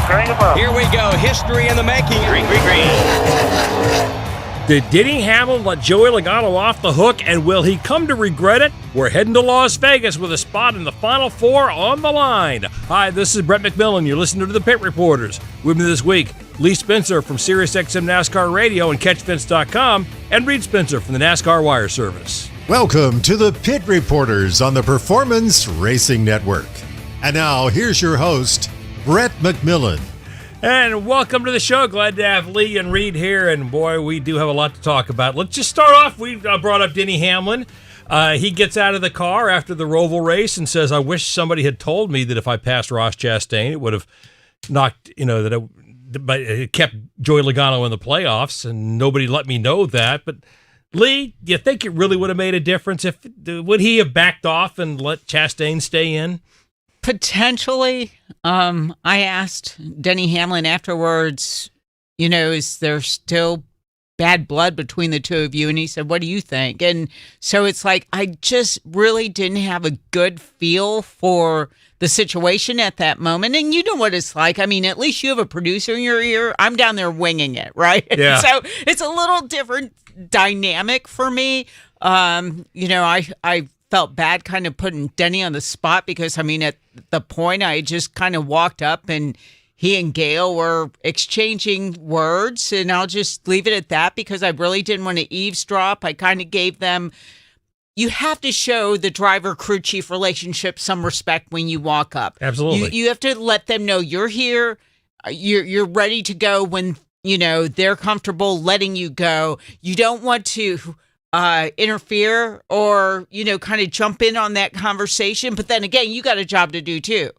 Here we go. History in the making. Green. Did Denny Hamlin let Joey Logano off the hook, and will he come to regret it? We're heading to Las Vegas with a spot in the Final Four on the line. Hi, this is Brett McMillan. You're listening to the Pit Reporters. With me this week, Lee Spencer from SiriusXM NASCAR Radio and CatchFence.com, and Reed Spencer from the NASCAR Wire Service. Welcome to the Pit Reporters on the Performance Racing Network. And now, here's your host, Brett McMillan. And welcome to the show. Glad to have Lee and Reed here. And boy, we do have a lot to talk about. Let's just start off. We brought up Denny Hamlin. He gets out of the car after the Roval race and says, I wish somebody had told me that if I passed Ross Chastain, it would have knocked, but it kept Joey Logano in the playoffs, and nobody let me know that. But Lee, do you think it really would have made a difference? Would he have backed off and let Chastain stay in? Potentially. I asked Denny Hamlin afterwards, is there still bad blood between the two of you? And he said, what do you think? And so it's like, I just really didn't have a good feel for the situation at that moment. And you know what it's like. I mean, at least you have a producer in your ear. I'm down there winging it, right? Yeah. So it's a little different dynamic for me. I felt bad kind of putting Denny on the spot because, at the point I just kind of walked up and he and Gail were exchanging words, and I'll just leave it at that because I really didn't want to eavesdrop. I kind of gave them, you have to show the driver crew chief relationship some respect when you walk up. Absolutely. You have to let them know you're here, you're ready to go when, they're comfortable letting you go. You don't want to interfere or, kind of jump in on that conversation. But then again, you got a job to do too.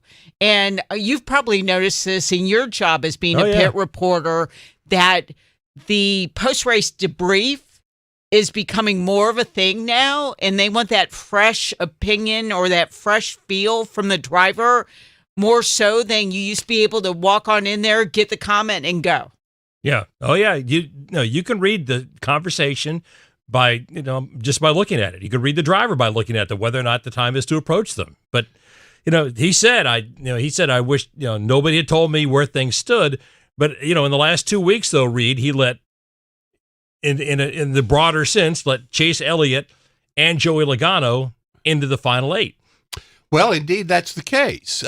And you've probably noticed this in your job as being a pit reporter, that the post-race debrief is becoming more of a thing now. And they want that fresh opinion or that fresh feel from the driver more so than you used to be able to walk on in there, get the comment and go. Yeah. Oh yeah. You can read the conversation by, just by looking at it. You could read the driver by looking at whether or not the time is to approach them. But, he said, I wish, nobody had told me where things stood. But, in the last 2 weeks, though, Reed, he let, in the broader sense, let Chase Elliott and Joey Logano into the final 8. Well, indeed, that's the case.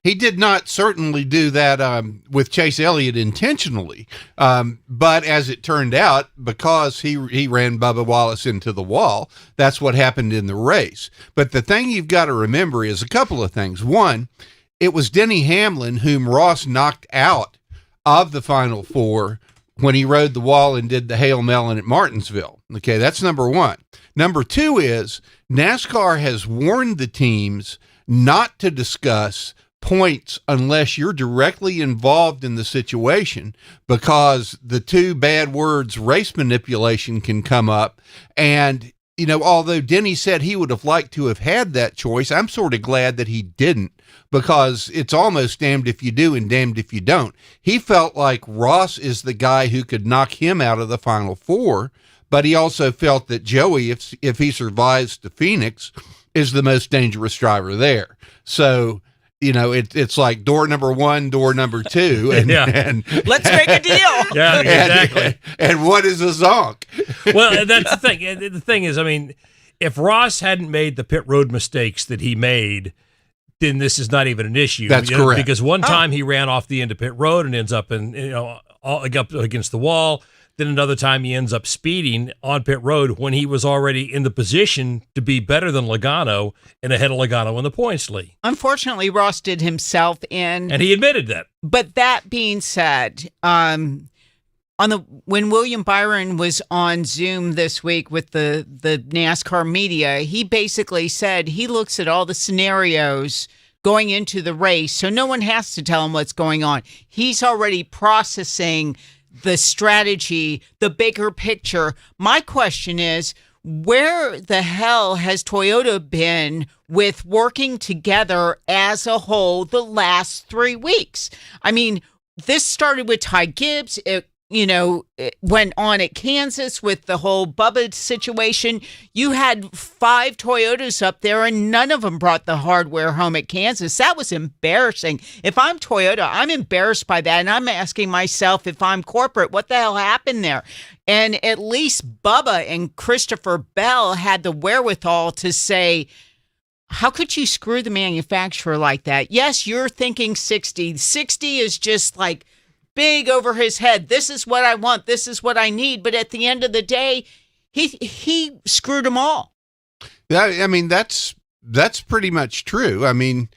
He did not certainly do that with Chase Elliott intentionally, but as it turned out, because he ran Bubba Wallace into the wall, that's what happened in the race. But the thing you've got to remember is a couple of things. One, it was Denny Hamlin whom Ross knocked out of the Final Four when he rode the wall and did the Hail Melon at Martinsville. Okay, that's number one. Number two is NASCAR has warned the teams not to discuss points unless you're directly involved in the situation, because the two bad words race manipulation can come up. And, although Denny said he would have liked to have had that choice, I'm sort of glad that he didn't, because it's almost damned if you do and damned if you don't. He felt like Ross is the guy who could knock him out of the Final Four, but he also felt that Joey, if he survives to Phoenix, is the most dangerous driver there. So, it's like door number one, door number two. And, and let's make a deal. Yeah, exactly. And what is a zonk? Well, that's the thing. The thing is, if Ross hadn't made the pit road mistakes that he made, then this is not even an issue. That's correct. Because one time he ran off the end of pit road and ends up up against the wall. Then another time he ends up speeding on pit road when he was already in the position to be better than Logano and ahead of Logano in the points, Lee. Unfortunately, Ross did himself in. And he admitted that. But that being said, when William Byron was on Zoom this week with the NASCAR media, he basically said he looks at all the scenarios going into the race, so no one has to tell him what's going on. He's already processing the strategy, the bigger picture. My question is, where the hell has Toyota been with working together as a whole the last 3 weeks? This started with Ty Gibbs. It went on at Kansas with the whole Bubba situation. You had 5 Toyotas up there, and none of them brought the hardware home at Kansas. That was embarrassing. If I'm Toyota, I'm embarrassed by that, and I'm asking myself, if I'm corporate, what the hell happened there? And at least Bubba and Christopher Bell had the wherewithal to say, how could you screw the manufacturer like that? Yes, you're thinking 60. 60 is just like big over his head. This is what I want. This is what I need. But at the end of the day, he screwed them all. I mean, that's pretty much true. I mean,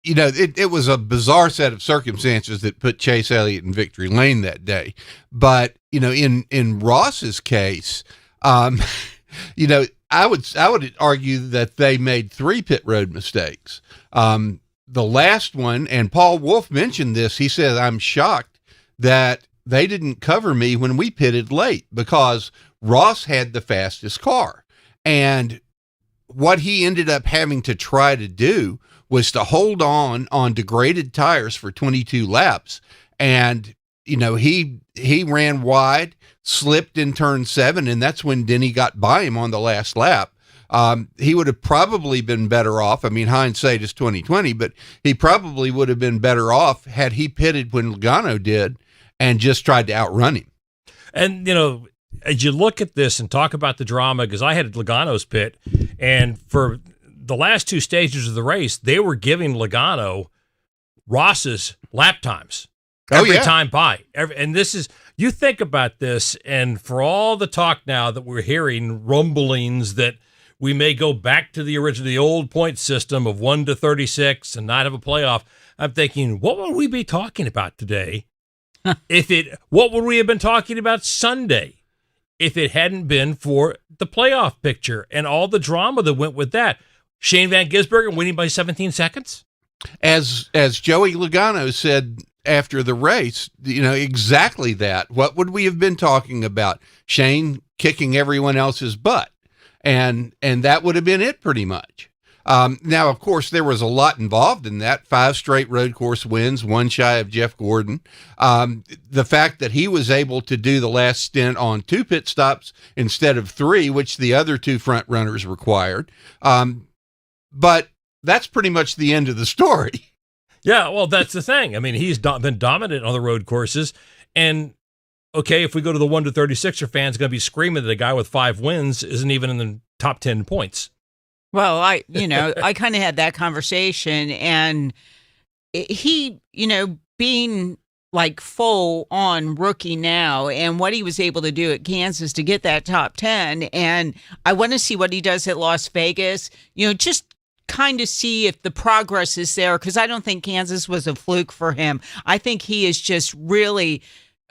it was a bizarre set of circumstances that put Chase Elliott in victory lane that day. But, in Ross's case, I would argue that they made 3 pit road mistakes. The last one, and Paul Wolfe mentioned this, he said, I'm shocked that they didn't cover me when we pitted late because Ross had the fastest car. And what he ended up having to try to do was to hold on degraded tires for 22 laps. And, he ran wide, slipped in turn 7, and that's when Denny got by him on the last lap. He would have probably been better off. I mean, hindsight is 20/20, but he probably would have been better off had he pitted when Logano did and just tried to outrun him. And, as you look at this and talk about the drama, because I had Logano's pit, and for the last 2 stages of the race, they were giving Logano Ross's lap times every time by. And this is, you think about this, and for all the talk now that we're hearing, rumblings that we may go back to the old point system of 1 to 36 and not have a playoff. I'm thinking, what would we be talking about today? What would we have been talking about Sunday if it hadn't been for the playoff picture and all the drama that went with that? Shane Van Gisbergen winning by 17 seconds? As Joey Logano said after the race, exactly that. What would we have been talking about? Shane kicking everyone else's butt. And that would have been it pretty much. Now, of course, there was a lot involved in that. 5 straight road course wins, 1 shy of Jeff Gordon. The fact that he was able to do the last stint on 2 pit stops instead of 3, which the other 2 front runners required. But that's pretty much the end of the story. Yeah, well, that's the thing. I mean, he's been dominant on the road courses. And, okay, if we go to the 1 to 36er fans going to be screaming that a guy with 5 wins isn't even in the top 10 points. Well, I kind of had that conversation, and he, being like full on rookie now, and what he was able to do at Kansas to get that top 10. And I want to see what he does at Las Vegas, just kind of see if the progress is there, because I don't think Kansas was a fluke for him. I think he is just really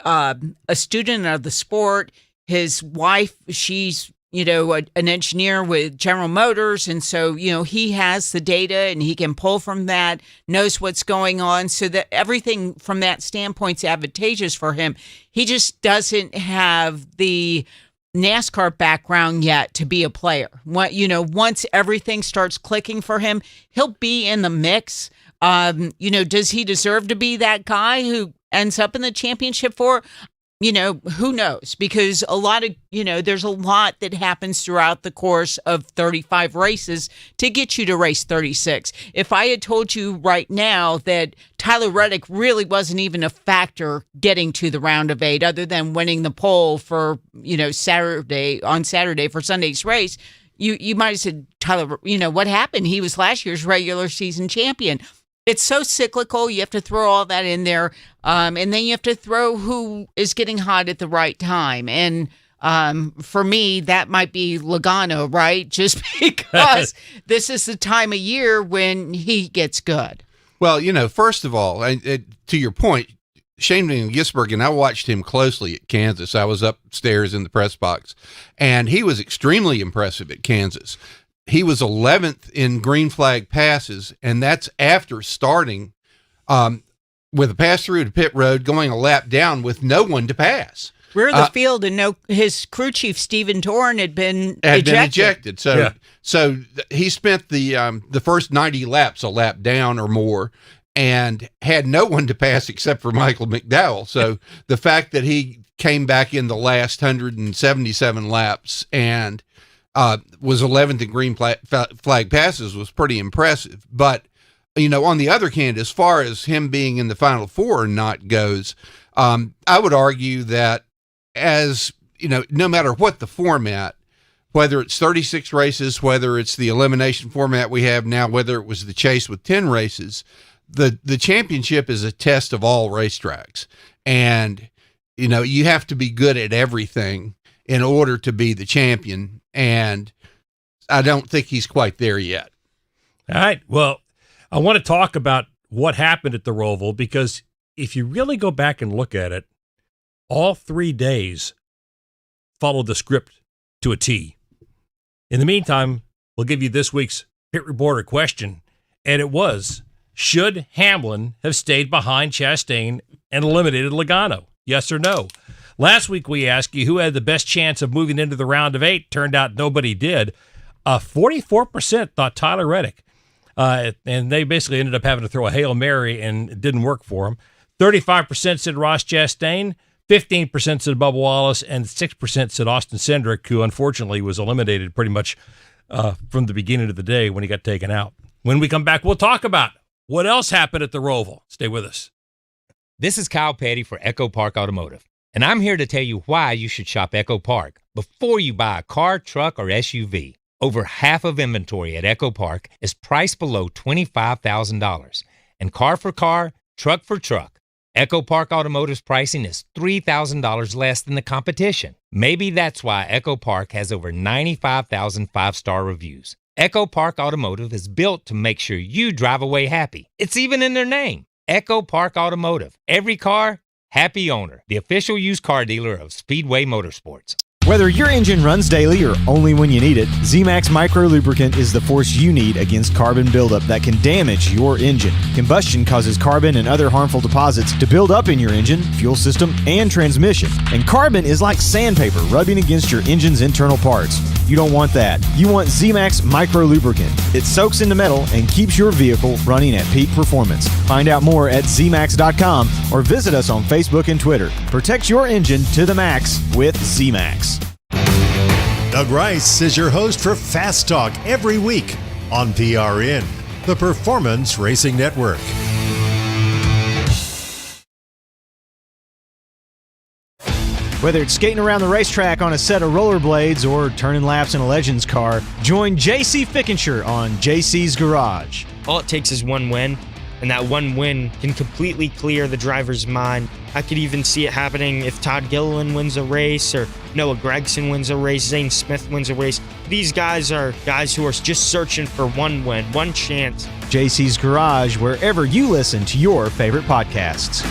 a student of the sport. His wife, she's an engineer with General Motors, and so he has the data and he can pull from that, knows what's going on, so that everything from that standpoint's advantageous for him. He just doesn't have the NASCAR background yet to be a player. Once everything starts clicking for him, he'll be in the mix. Does he deserve to be that guy who ends up in the championship for? Who knows? Because there's a lot that happens throughout the course of 35 races to get you to race 36. If I had told you right now that Tyler Reddick really wasn't even a factor getting to the round of 8, other than winning the pole for, Saturday for Sunday's race, you might have said, Tyler, what happened? He was last year's regular season champion. It's so cyclical. You have to throw all that in there. And then you have to throw who is getting hot at the right time. And for me, that might be Logano, right? Just because this is the time of year when he gets good. Well, first of all, to your point, Shane Van Gisbergen, I watched him closely at Kansas. I was upstairs in the press box, and he was extremely impressive at Kansas. He was 11th in green flag passes, and that's after starting with a pass through to pit road, going a lap down with no one to pass. Rear of the field, and his crew chief, Stephen Torn, had been ejected. So he spent the first 90 laps a lap down or more, and had no one to pass except for Michael McDowell. So the fact that he came back in the last 177 laps and was 11th in green flag passes was pretty impressive. But, on the other hand, as far as him being in the Final Four or not goes, I would argue that no matter what the format, whether it's 36 races, whether it's the elimination format we have now, whether it was the chase with 10 races, the championship is a test of all racetracks. And, you have to be good at everything in order to be the champion. And I don't think he's quite there yet. All right. Well, I want to talk about what happened at the Roval, because if you really go back and look at it, all 3 days followed the script to a T. In the meantime, we'll give you this week's Pit Reporter question, and it was, should Hamlin have stayed behind Chastain and eliminated Logano? Yes or no? Last week we asked you who had the best chance of moving into the round of 8. Turned out nobody did. 44% thought Tyler Reddick. And they basically ended up having to throw a Hail Mary, and it didn't work for him. 35% said Ross Chastain, 15% said Bubba Wallace, and 6% said Austin Cindric, who unfortunately was eliminated pretty much from the beginning of the day when he got taken out. When we come back, we'll talk about what else happened at the Roval. Stay with us. This is Kyle Petty for Echo Park Automotive, and I'm here to tell you why you should shop Echo Park before you buy a car, truck, or SUV. Over half of inventory at Echo Park is priced below $25,000. And car for car, truck for truck, Echo Park Automotive's pricing is $3,000 less than the competition. Maybe that's why Echo Park has over 95,000 five-star reviews. Echo Park Automotive is built to make sure you drive away happy. It's even in their name. Echo Park Automotive. Every car, happy owner. The official used car dealer of Speedway Motorsports. Whether your engine runs daily or only when you need it, Z-Max Micro Lubricant is the force you need against carbon buildup that can damage your engine. Combustion causes carbon and other harmful deposits to build up in your engine, fuel system, and transmission. And carbon is like sandpaper rubbing against your engine's internal parts. You don't want that. You want Z-Max Micro Lubricant. It soaks into metal and keeps your vehicle running at peak performance. Find out more at zmax.com or visit us on Facebook and Twitter. Protect your engine to the max with Z-Max. Doug Rice is your host for Fast Talk every week on PRN, the Performance Racing Network. Whether it's skating around the racetrack on a set of rollerblades or turning laps in a Legends car, join JC Fickenshire on JC's Garage. All it takes is one win, and that one win can completely clear the driver's mind. I could even see it happening if Todd Gilliland wins a race or Noah Gragson wins a race, Zane Smith wins a race. These guys are guys who are just searching for one win, one chance. JC's Garage, wherever you listen to your favorite podcasts.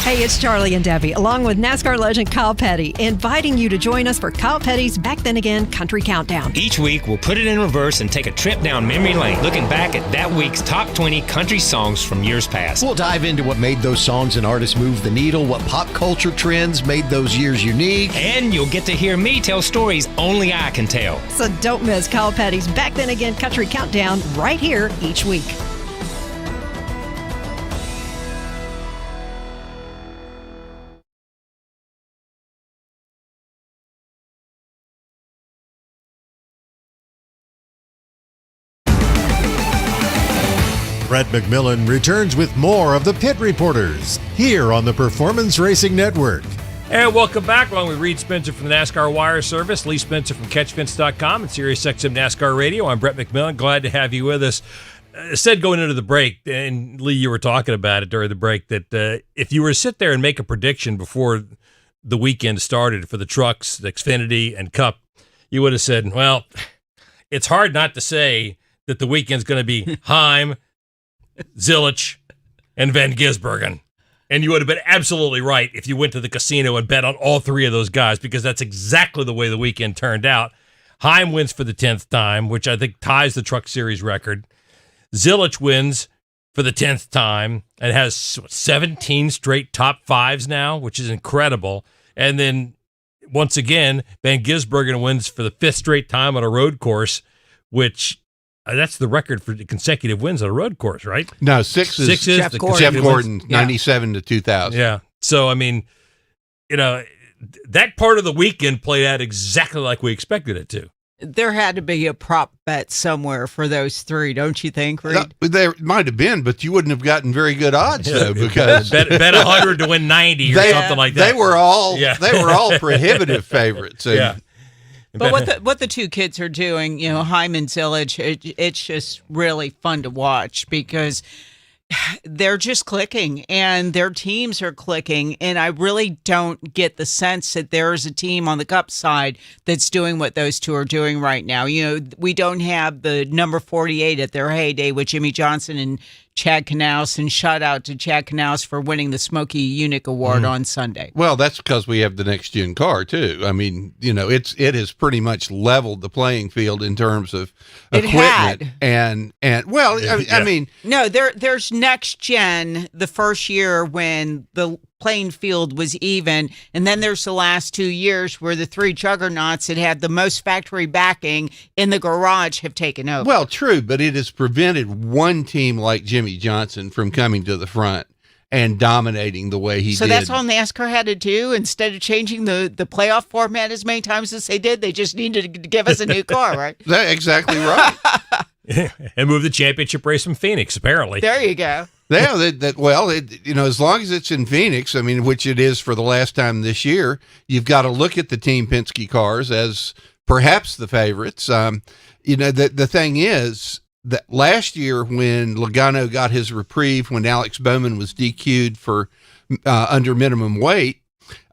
Hey, it's Charlie and Debbie, along with NASCAR legend Kyle Petty, inviting you to join us for Kyle Petty's Back Then Again Country Countdown. Each week, we'll put it in reverse and take a trip down memory lane, looking back at that week's top 20 country songs from years past. We'll dive into what made those songs and artists move the needle, what pop culture trends made those years unique. And you'll get to hear me tell stories only I can tell. So don't miss Kyle Petty's Back Then Again Country Countdown right here each week. Brett McMillan returns with more of the Pit Reporters here on the Performance Racing Network. And welcome back, along with Reed Spencer from the NASCAR Wire Service, Lee Spencer from CatchFence.com, and SiriusXM NASCAR Radio. I'm Brett McMillan. Glad to have you with us. I said going into the break, and Lee, you were talking about it during the break, that if you were to sit there and make a prediction before the weekend started for the trucks, the Xfinity, and Cup, you would have said, well, it's hard not to say that the weekend's going to be Heim, Zilich, and Van Gisbergen. And you would have been absolutely right if you went to the casino and bet on all three of those guys, because that's exactly the way the weekend turned out. Heim wins for the 10th time, which I think ties the Truck Series record. Zilich wins for the 10th time and has 17 straight top fives now, which is incredible. And then, once again, Van Gisbergen wins for the 5th straight time on a road course, which That's the record for consecutive wins on a road course, right? No, six is Jeff the Gordon. Jeff consecutive Gordon, wins. 97 to 2000. Yeah. So, I mean, that part of the weekend played out exactly like we expected it to. There had to be a prop bet somewhere for those three, don't you think, Reed? There might have been, but you wouldn't have gotten very good odds though, because bet 100 to win 90 or something like that. They were all Yeah. prohibitive favorites. And Yeah. But what the two kids are doing, Heim and Zillage, it's just really fun to watch because they're just clicking and their teams are clicking. And I really don't get the sense that there's a team on the Cup side that's doing what those two are doing right now. We don't have the number 48 at their heyday with Jimmy Johnson and Chad Knaus, and shout out to Chad Knaus for winning the Smokey Unique Award on Sunday. Well, that's because we have the next gen car too. I mean, it has pretty much leveled the playing field in terms of equipment and well, I mean, no, there's next gen the first year when the playing field was even, and then there's the last 2 years where the three juggernauts that had the most factory backing in the garage have taken over. Well, true, but it has prevented one team like Jimmy Johnson from coming to the front and dominating the way he did. So that's all NASCAR had to do. Instead of changing the playoff format as many times as they did, they just needed to give us a new car, right? That's exactly right. And move the championship race from Phoenix, apparently. There you go. Yeah, as long as it's in Phoenix, I mean, which it is for the last time this year, you've got to look at the Team Penske cars as perhaps the favorites. The thing is that last year when Logano got his reprieve, when Alex Bowman was DQ'd for under minimum weight,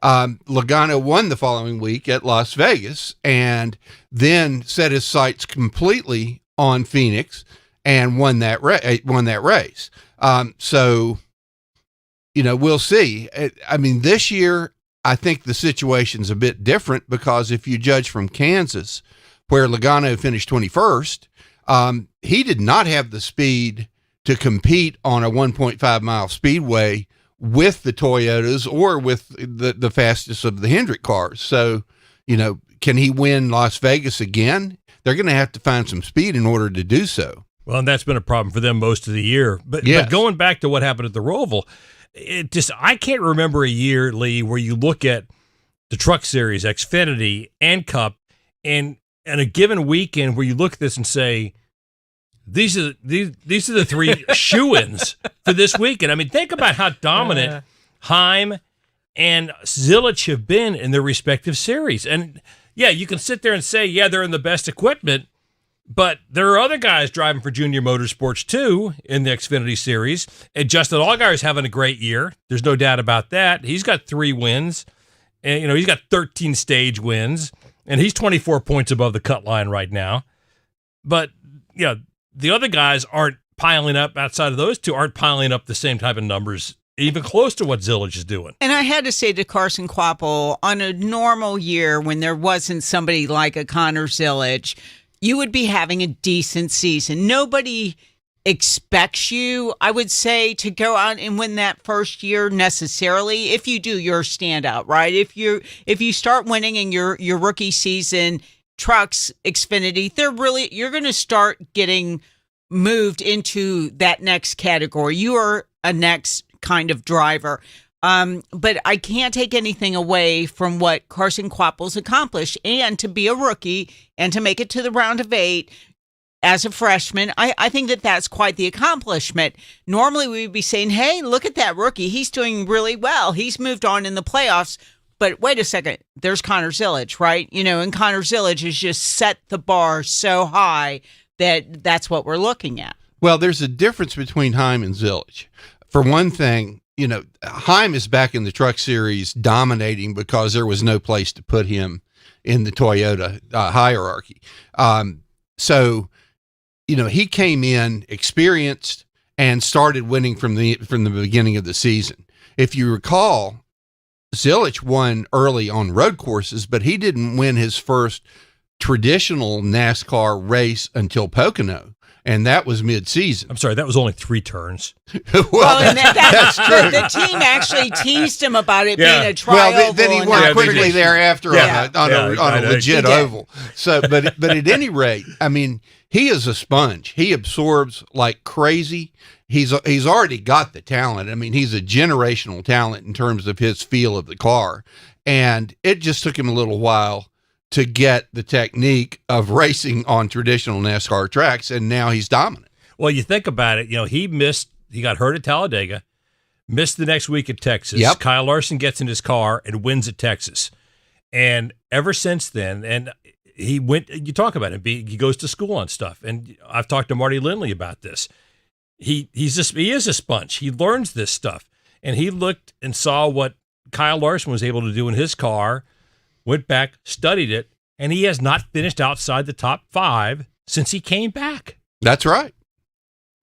Logano won the following week at Las Vegas and then set his sights completely on Phoenix and won that race. So, we'll see. I mean, this year, I think the situation's a bit different because if you judge from Kansas, where Logano finished 21st, he did not have the speed to compete on a 1.5 mile speedway with the Toyotas or with the fastest of the Hendrick cars. So, can he win Las Vegas again? They're going to have to find some speed in order to do so. Well, and that's been a problem for them most of the year. But going back to what happened at the Roval, I can't remember a year, Lee, where you look at the Truck Series, Xfinity, and Cup, and a given weekend where you look at this and say, these are the three shoo-ins for this weekend. I mean, think about how dominant Heim and Zillage have been in their respective series. And, yeah, you can sit there and say, yeah, they're in the best equipment, but there are other guys driving for Junior Motorsports, too, in the Xfinity Series. And Justin Allgaier's having a great year. There's no doubt about that. He's got 3 wins. And, he's got 13 stage wins. And he's 24 points above the cut line right now. But, the other guys aren't piling up, outside of those two, aren't piling up the same type of numbers, even close to what Zillage is doing. And I had to say to Carson Kvapil, on a normal year when there wasn't somebody like a Connor Zillage, you would be having a decent season. Nobody expects you, I would say, to go out and win that first year necessarily. If you do, you're a standout, right? If you start winning in your rookie season, trucks, Xfinity, you're going to start getting moved into that next category. You are a next kind of driver. But I can't take anything away from what Carson Kvapil's accomplished, and to be a rookie and to make it to the round of 8 as a freshman. I think that's quite the accomplishment. Normally we'd be saying, hey, look at that rookie. He's doing really well. He's moved on in the playoffs. But wait a second, there's Connor Zillage, right? And Connor Zillage has just set the bar so high that's what we're looking at. Well, there's a difference between Heim and Zillage. For one thing, Heim is back in the Truck Series dominating because there was no place to put him in the Toyota hierarchy. So, he came in experienced and started winning from the beginning of the season. If you recall, Zillage won early on road courses, but he didn't win his first traditional NASCAR race until Pocono, and that was mid-season. I'm sorry, that was only 3 turns. That's true. The team actually teased him about it being a trial. Well, then he worked quickly thereafter on a legit oval. So, but at any rate, I mean, he is a sponge. He absorbs like crazy. He's already got the talent. I mean, he's a generational talent in terms of his feel of the car. And it just took him a little while to get the technique of racing on traditional NASCAR tracks, and now he's dominant. Well, you think about it, he got hurt at Talladega, missed the next week at Texas. Yep. Kyle Larson gets in his car and wins at Texas. And ever since then, and you talk about it, he goes to school on stuff. And I've talked to Marty Lindley about this. He is a sponge. He learns this stuff. And he looked and saw what Kyle Larson was able to do in his car, went back, studied it, and he has not finished outside the top 5 since he came back. That's right.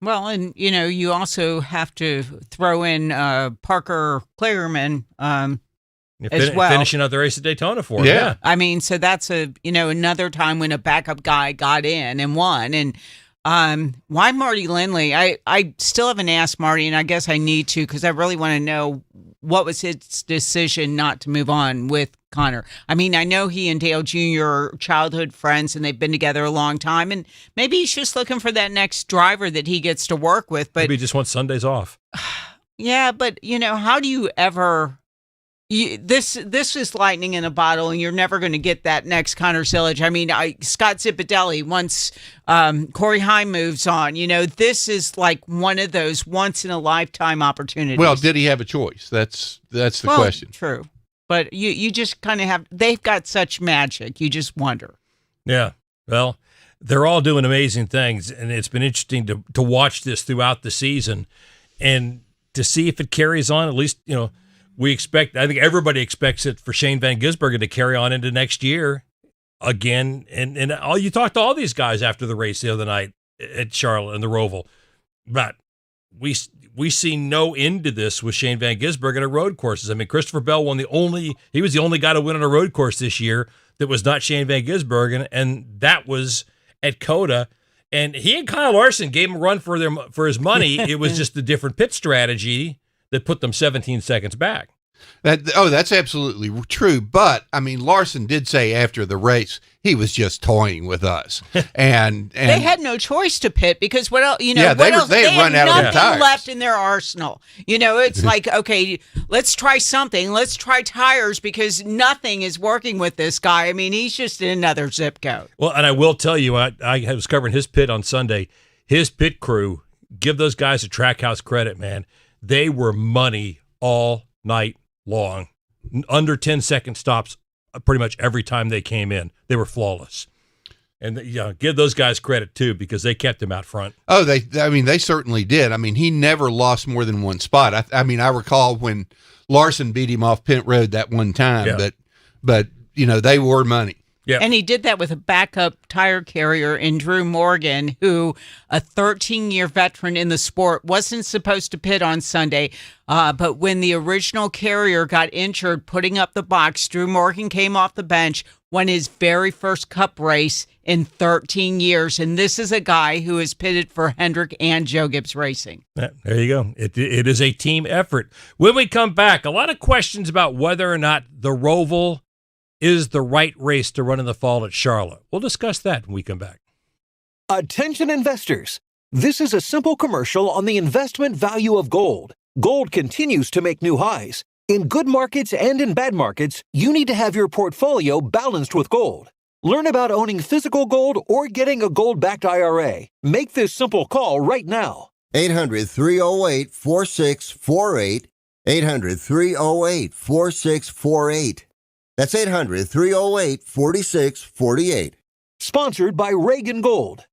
Well, and, you also have to throw in Parker Kligerman as well. Finishing out the race at Daytona for him. Yeah. I mean, so that's another time when a backup guy got in and won. And why Marty Lindley? I still haven't asked Marty, and I guess I need to, because I really want to know what was his decision not to move on with Connor. I mean, I know he and Dale Jr. are childhood friends, and they've been together a long time, and maybe he's just looking for that next driver that he gets to work with. But maybe he just wants Sundays off. Yeah, but how do you ever? This is lightning in a bottle, and you're never going to get that next Connor Silage. I mean, Scott Zipadelli, once Corey Heim moves on, this is like one of those once in a lifetime opportunities. Well, did he have a choice? That's the question. True, but you just kind of have. They've got such magic. You just wonder. Yeah. Well, they're all doing amazing things, and it's been interesting to watch this throughout the season, and to see if it carries on. At least I think everybody expects it for Shane Van Gisbergen to carry on into next year again. And you talked to all these guys after the race the other night at Charlotte and the Roval, but we see no end to this with Shane Van Gisbergen at road courses. I mean, Christopher Bell he was the only guy to win on a road course this year that was not Shane Van Gisbergen, and that was at COTA. And he and Kyle Larson gave him a run for his money. It was just a different pit strategy that put them 17 seconds back. That's absolutely true. But I mean, Larson did say after the race he was just toying with us, and they had no choice to pit because what else? They had run out of their tires. Left in their arsenal. It's like, okay, let's try something. Let's try tires because nothing is working with this guy. I mean, he's just in another zip code. Well, and I will tell you, I was covering his pit on Sunday. His pit crew, give those guys a Trackhouse credit, man. They were money all night long. Under 10-second stops pretty much every time they came in. They were flawless. And give those guys credit too, because they kept him out front. Oh, they certainly did. I mean, he never lost more than one spot. I recall when Larson beat him off pit road that one time, but they were money. Yeah. And he did that with a backup tire carrier in Drew Morgan, who, a 13-year veteran in the sport, wasn't supposed to pit on Sunday. But when the original carrier got injured putting up the box, Drew Morgan came off the bench, won his very first Cup race in 13 years. And this is a guy who is pitted for Hendrick and Joe Gibbs Racing. Yeah, there you go. It is a team effort. When we come back, a lot of questions about whether or not the Roval is the right race to run in the fall at Charlotte. We'll discuss that when we come back. Attention investors. This is a simple commercial on the investment value of gold. Gold continues to make new highs. In good markets and in bad markets, you need to have your portfolio balanced with gold. Learn about owning physical gold or getting a gold-backed IRA. Make this simple call right now. 800-308-4648. 800-308-4648. That's 800-308-4648. Sponsored by Reagan Gold.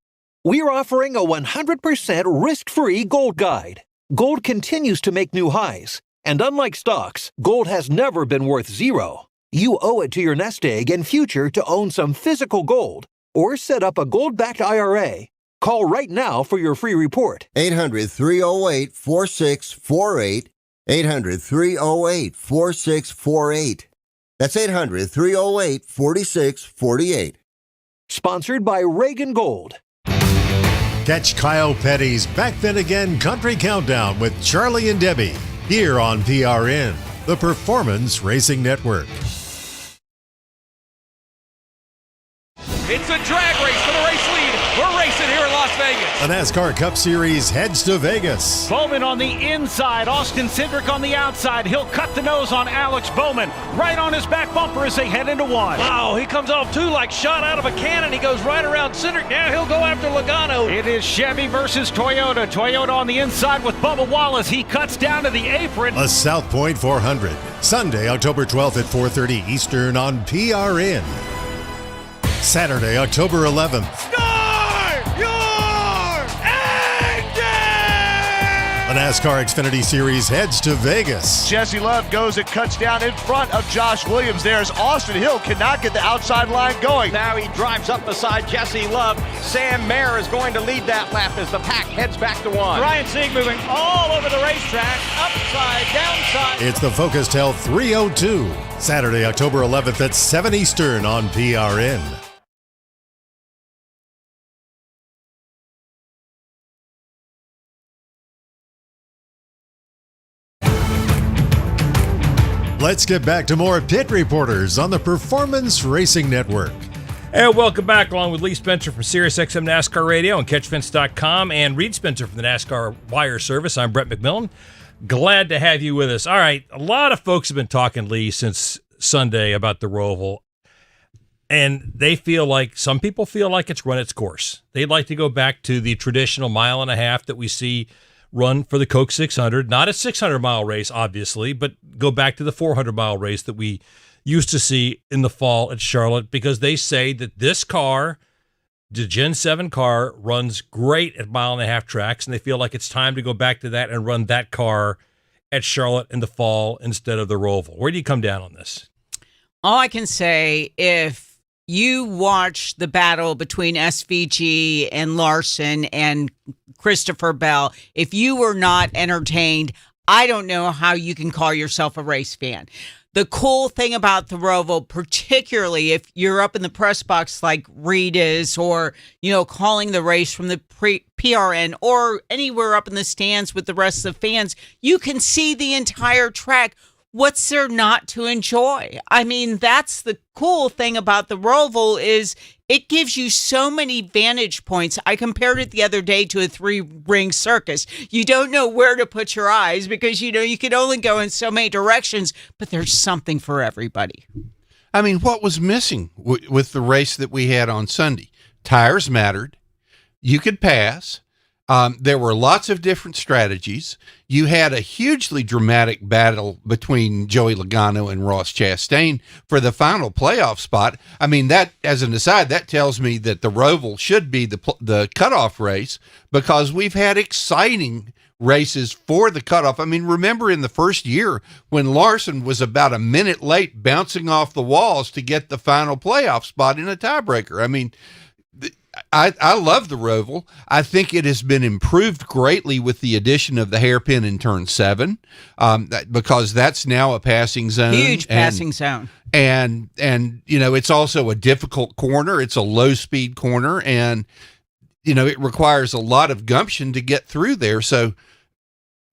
We're offering a 100% risk-free gold guide. Gold continues to make new highs. And unlike stocks, gold has never been worth zero. You owe it to your nest egg and future to own some physical gold or set up a gold-backed IRA. Call right now for your free report. 800-308-4648. 800-308-4648. That's 800-308-4648. Sponsored by Reagan Gold. Catch Kyle Petty's Back Then Again Country Countdown with Charlie and Debbie here on PRN, the Performance Racing Network. It's a drag race for the race lead. We're racing Vegas. The NASCAR Cup Series heads to Vegas. Bowman on the inside, Austin Cindric on the outside. He'll cut the nose on Alex Bowman, right on his back bumper as they head into one. Wow, he comes off two like shot out of a cannon. He goes right around Cindric. Now he'll go after Logano. It is Chevy versus Toyota. Toyota on the inside with Bubba Wallace. He cuts down to the apron. The South Point 400, Sunday, October 12th at 4:30 Eastern on PRN. Saturday, October 11th. The NASCAR Xfinity Series heads to Vegas. Jesse Love goes and cuts down in front of Josh Williams. There's Austin Hill, cannot get the outside line going. Now he drives up beside Jesse Love. Sam Mayer is going to lead that lap as the pack heads back to one. Ryan Sieg moving all over the racetrack, upside, downside. It's the Focus Tel 302, Saturday, October 11th at 7 Eastern on PRN. Let's get back to more Pit Reporters on the Performance Racing Network. And welcome back, along with Lee Spencer from SiriusXM NASCAR Radio and CatchFence.com, and Reed Spencer from the NASCAR Wire Service. I'm Brett McMillan. Glad to have you with us. All right, a lot of folks have been talking, Lee, since Sunday about the Roval, and they feel like, some people feel like it's run its course. They'd like to go back to the traditional mile and a half that we see run for the Coke 600, not a 600-mile race, obviously, but go back to the 400-mile race that we used to see in the fall at Charlotte, because they say that this car, the Gen 7 car, runs great at mile-and-a-half tracks, and they feel like it's time to go back to that and run that car at Charlotte in the fall instead of the Roval. Where do you come down on this? All I can say, if you watch the battle between SVG and Larson and Christopher Bell, if you were not entertained, I don't know how you can call yourself a race fan. The cool thing about the Roval, particularly if you're up in the press box like Reed is, or, calling the race from the PRN, or anywhere up in the stands with the rest of the fans, you can see the entire track. What's there not to enjoy? I mean, that's the cool thing about the Roval, is it gives you so many vantage points. I compared it the other day to a 3-ring circus. You don't know where to put your eyes because, you can only go in so many directions, but there's something for everybody. I mean, what was missing with the race that we had on Sunday? Tires mattered. You could pass. There were lots of different strategies. You had a hugely dramatic battle between Joey Logano and Ross Chastain for the final playoff spot. I mean, that, as an aside, that tells me that the Roval should be the cutoff race, because we've had exciting races for the cutoff. I mean, remember in the first year when Larson was about a minute late bouncing off the walls to get the final playoff spot in a tiebreaker. I mean, I love the Roval. I think it has been improved greatly with the addition of the hairpin in turn 7, because that's now a passing zone. Huge passing zone. And it's also a difficult corner. It's a low-speed corner, and, it requires a lot of gumption to get through there. So,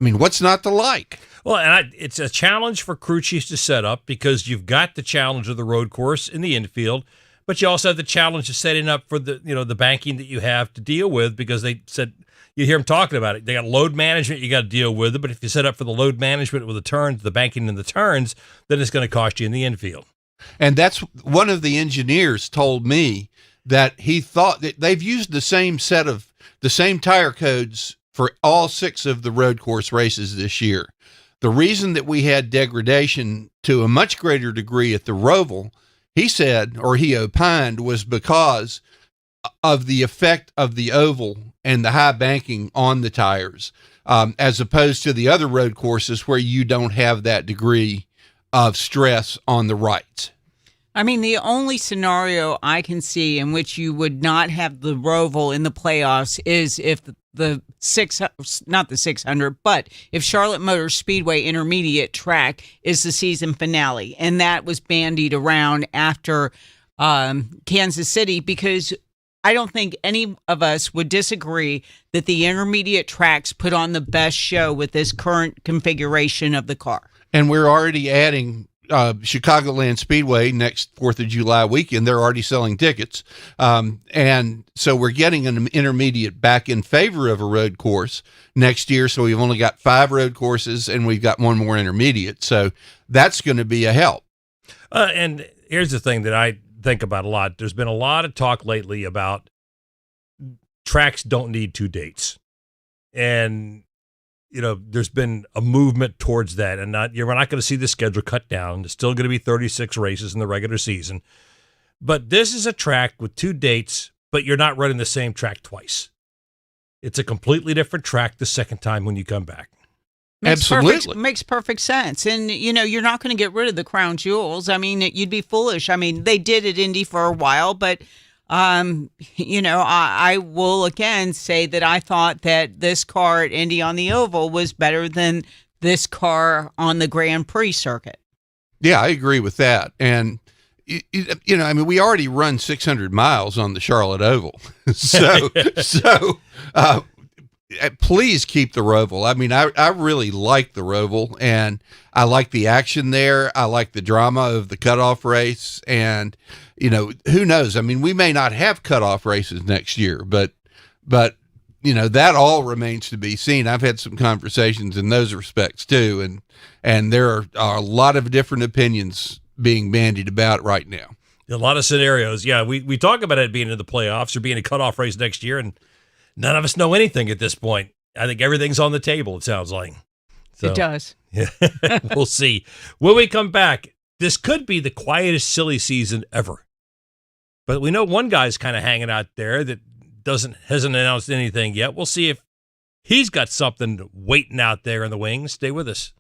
I mean, what's not to like? Well, and it's a challenge for crew chiefs to set up, because you've got the challenge of the road course in the infield, but you also have the challenge of setting up for the the banking that you have to deal with, because they said, you hear them talking about it, they got load management you got to deal with it, but if you set up for the load management with the turns, the banking and the turns, then it's going to cost you in the infield. And that's one of the engineers told me, that he thought that they've used the same tire codes for all 6 of the road course races this year. The reason that we had degradation to a much greater degree at the Roval, he said, or he opined, was because of the effect of the oval and the high banking on the tires, as opposed to the other road courses where you don't have that degree of stress on the rights. I mean, the only scenario I can see in which you would not have the Roval in the playoffs is if not the 600, but if Charlotte Motor Speedway Intermediate Track is the season finale, and that was bandied around after Kansas City, because I don't think any of us would disagree that the intermediate tracks put on the best show with this current configuration of the car. And we're already adding Chicagoland Speedway next 4th of July weekend. They're already selling tickets. And so we're getting an intermediate back in favor of a road course next year. So we've only got 5 road courses and we've got 1 more intermediate. So that's going to be a help. And here's the thing that I think about a lot. There's been a lot of talk lately about tracks don't need 2 dates. And there's been a movement towards that, and we're not going to see the schedule cut down. It's still going to be 36 races in the regular season. But this is a track with 2 dates, but you're not running the same track twice. It's a completely different track the second time when you come back. Makes perfect sense. And, you're not going to get rid of the crown jewels. I mean, you'd be foolish. I mean, they did at Indy for a while, but I will again say that I thought that this car at Indy on the oval was better than this car on the Grand Prix circuit. Yeah, I agree with that. And, we already run 600 miles on the Charlotte Oval. So please keep the Roval. I mean, I really like the Roval, and I like the action there. I like the drama of the cutoff race, and who knows? I mean, we may not have cutoff races next year, but that all remains to be seen. I've had some conversations in those respects too, and there are a lot of different opinions being bandied about right now. A lot of scenarios. Yeah, we talk about it being in the playoffs or being a cutoff race next year, and none of us know anything at this point. I think everything's on the table, it sounds like. So, it does. Yeah, we'll see. When we come back, this could be the quietest silly season ever. But we know one guy's kind of hanging out there that hasn't announced anything yet. We'll see if he's got something waiting out there in the wings. Stay with us.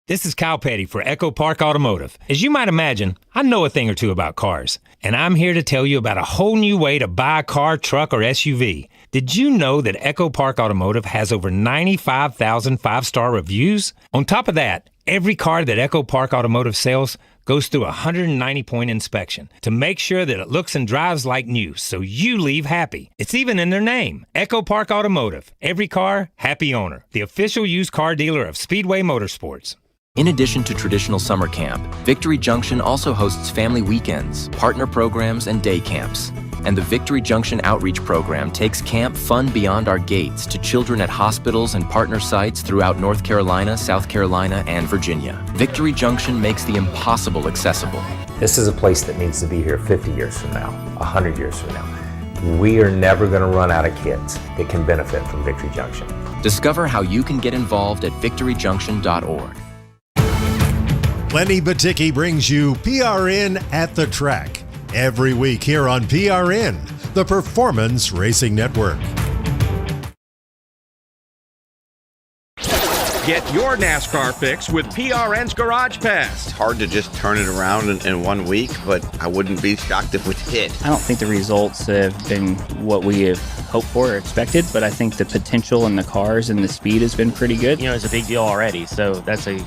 This is Kyle Petty for Echo Park Automotive. As you might imagine, I know a thing or two about cars, and I'm here to tell you about a whole new way to buy a car, truck, or SUV. Did you know that Echo Park Automotive has over 95,000 5-star reviews? On top of that, every car that Echo Park Automotive sells goes through a 190-point inspection to make sure that it looks and drives like new, so you leave happy. It's even in their name, Echo Park Automotive. Every car, happy owner. The official used car dealer of Speedway Motorsports. In addition to traditional summer camp, Victory Junction also hosts family weekends, partner programs, and day camps. And the Victory Junction Outreach Program takes camp fun beyond our gates to children at hospitals and partner sites throughout North Carolina, South Carolina, and Virginia. Victory Junction makes the impossible accessible. This is a place that needs to be here 50 years from now, 100 years from now. We are never going to run out of kids that can benefit from Victory Junction. Discover how you can get involved at victoryjunction.org. Lenny Baticki brings you PRN at the Track every week here on PRN, the Performance Racing Network. Get your NASCAR fix with PRN's Garage Pass. It's hard to just turn it around in 1 week, but I wouldn't be shocked if we did. I don't think the results have been what we have hoped for or expected, but I think the potential in the cars and the speed has been pretty good. It's a big deal already, so that's a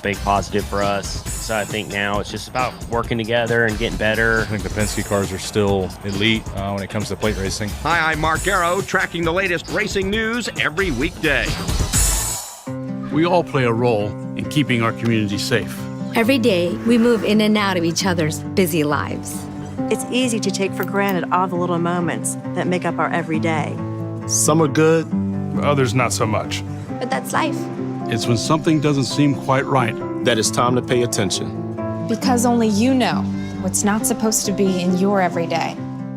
big positive for us. So I think now it's just about working together and getting better. I think the Penske cars are still elite when it comes to plate racing. Hi, I'm Mark Garrow, tracking the latest racing news every weekday. We all play a role in keeping our community safe. Every day, we move in and out of each other's busy lives. It's easy to take for granted all the little moments that make up our everyday. Some are good, others not so much. But that's life. It's when something doesn't seem quite right that it's time to pay attention. Because only you know what's not supposed to be in your everyday.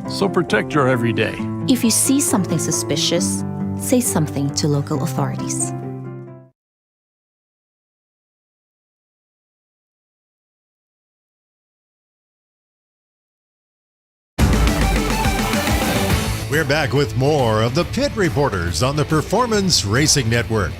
So protect your everyday. If you see something suspicious, say something to local authorities. We're back with more of the Pit Reporters on the Performance Racing Network.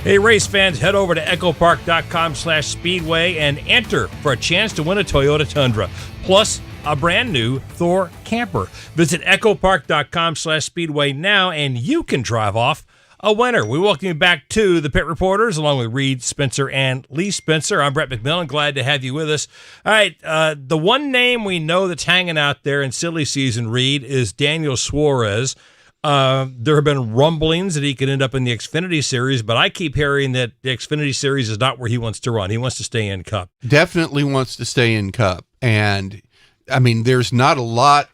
Hey, race fans, head over to echopark.com/speedway and enter for a chance to win a Toyota Tundra, plus a brand new Thor camper. Visit echopark.com/speedway now, and you can drive off a winner. We welcome you back to the Pit Reporters, along with Reed Spencer and Lee Spencer. I'm Brett McMillan. Glad to have you with us. All right, the one name we know that's hanging out there in silly season, Reed, is Daniel Suarez. There have been rumblings that he could end up in the Xfinity Series, but I keep hearing that the Xfinity Series is not where he wants to run. He wants to stay in Cup. Definitely wants to stay in Cup. And, I mean, there's not a lot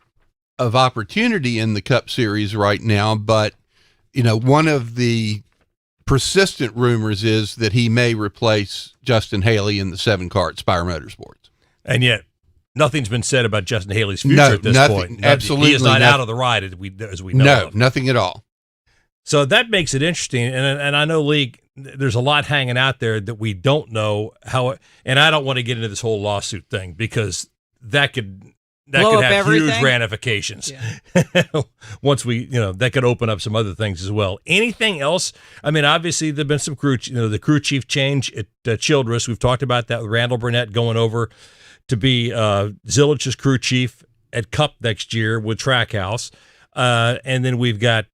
of opportunity in the Cup Series right now, but, one of the persistent rumors is that he may replace Justin Haley in the 7-car at Spire Motorsports. And yet, nothing's been said about Justin Haley's future at this point. Absolutely, he is not out of the ride as we know. No, nothing at all. So that makes it interesting, and I know, Lee, there's a lot hanging out there that we don't know how. And I don't want to get into this whole lawsuit thing because that could have everything. Huge ramifications. Yeah. Once that could open up some other things as well. Anything else? I mean, obviously there've been some crew, the crew chief change at Childress. We've talked about that with Randall Burnett going over to be Zilich's crew chief at Cup next year with Trackhouse. And then we've got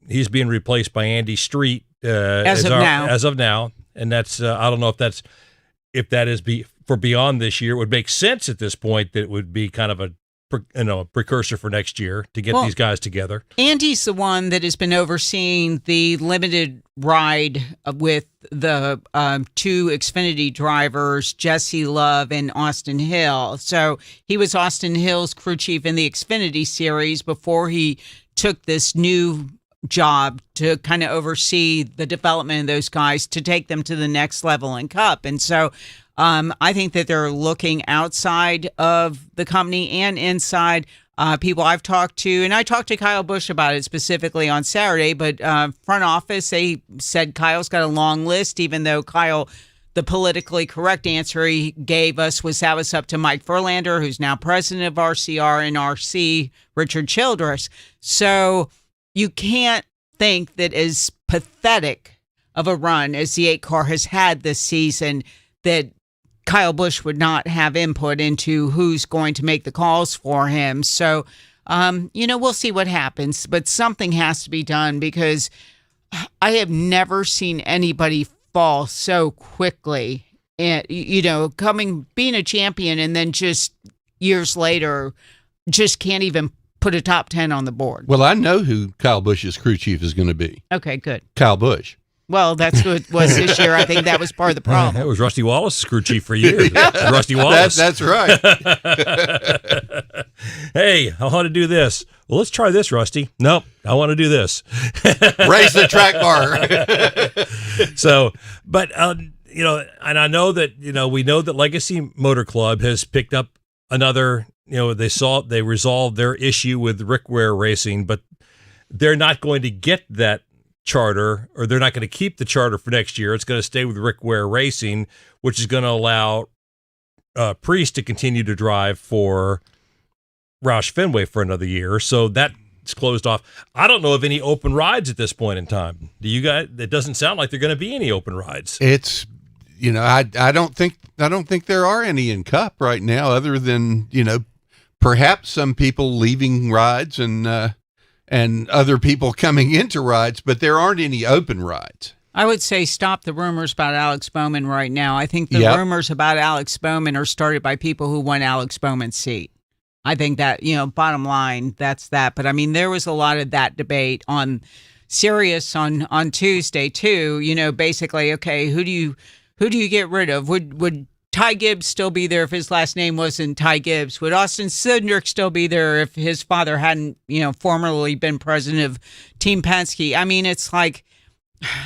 he's being replaced by Andy Street as of now. And that's I don't know if that is for beyond this year. It would make sense at this point that it would be kind of a precursor for next year to get these guys together. Andy's the one that has been overseeing the limited ride with the 2 Xfinity drivers, Jesse Love and Austin Hill. So he was Austin Hill's crew chief in the Xfinity Series before he took this new job to kind of oversee the development of those guys to take them to the next level in Cup. And so I think that they're looking outside of the company and inside. People I've talked to, and I talked to Kyle Busch about it specifically on Saturday, but front office, they said Kyle's got a long list, even though Kyle, the politically correct answer he gave us was that was up to Mike Verlander, who's now president of RCR, and RC, Richard Childress. So you can't think that as pathetic of a run as the 8-car has had this season, that Kyle Busch would not have input into who's going to make the calls for him. So, we'll see what happens, but something has to be done because I have never seen anybody fall so quickly and, being a champion and then just years later, just can't even put a top 10 on the board. Well, I know who Kyle Busch's crew chief is going to be. Okay, good. Kyle Busch. Well, that's who it was this year. I think that was part of the problem. That was Rusty Wallace's crew chief for years. Rusty Wallace. That's right. Hey, I want to do this. Well, let's try this, Rusty. Nope, I want to do this. Raise the track bar. So, but, and I know that, we know that Legacy Motor Club has picked up another, they resolved their issue with Rick Ware Racing, but they're not going to get that charter, or they're not going to keep the charter for next year. It's going to stay with Rick Ware Racing, which is going to allow Priest to continue to drive for Roush Fenway for another year. So that's closed off. I don't know of any open rides at this point in time. Do you guys? It doesn't sound like there are going to be any open rides. It's, I don't think there are any in Cup right now, other than perhaps some people leaving rides and other people coming into rides, but there aren't any open rides. I would say stop the rumors about Alex Bowman right now. I think the rumors about Alex Bowman are started by people who want Alex Bowman's seat. I think that, bottom line, that's that. But, I mean, there was a lot of that debate on Sirius on Tuesday, too. Basically, okay, who do you get rid of? Would Ty Gibbs still be there if his last name wasn't Ty Gibbs? Would Austin Cindric still be there if his father hadn't, formerly been president of Team Penske? I mean, it's like